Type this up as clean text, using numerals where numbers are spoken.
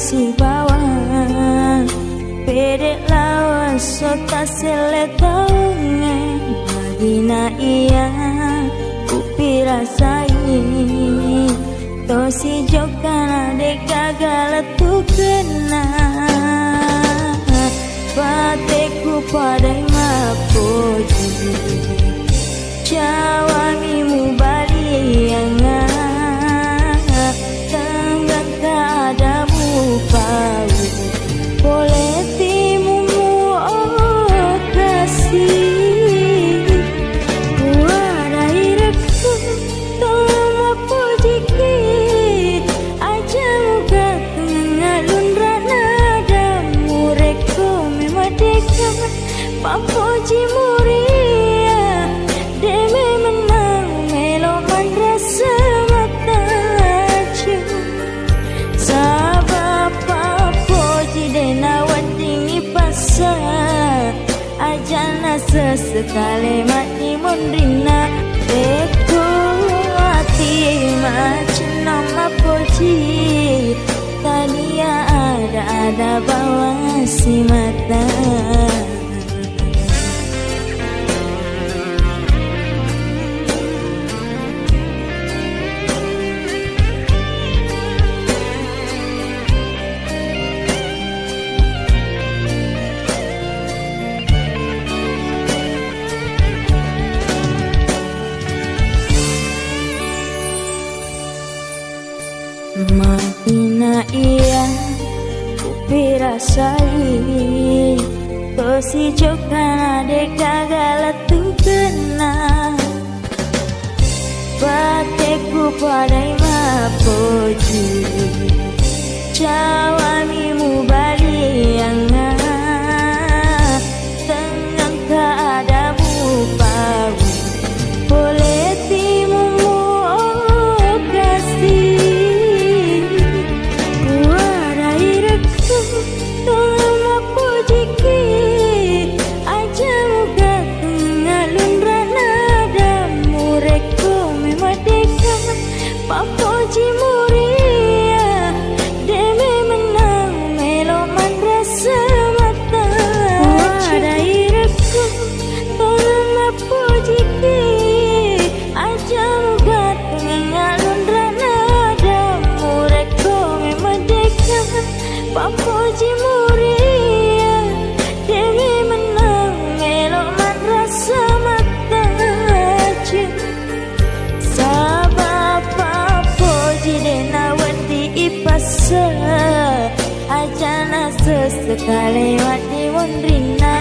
si bawah pede lawan sota seletonge Madina iya upi rasai to si jokana de gagal tu kena bateku padai mapoji jawamimu balianga tengah keadamu pau boleh timumu oh kasih wadai rekku tolong mapoji aja muka ngalun rana damu reko memadeka papoji muria deme menang melo mandrasa mata cium sabab papoji dena wadingi pasa ajana sesekali mati mondrina eko hati macam nama poji tania ada bawah si mata Madina iya upi rasai to si jokana de gagal tu kena bateku padai mapoji jawamimu balianga tengah keadamu pau boleh timumu oh kasih papoji muria deme menang melo mandrasa mata wadai rekku tolong mapoji aja muka ngalun rana damu reko memadeka papoji muria deme menang melo mandrasa mata cium ipasa ajana sesekali wati mondrina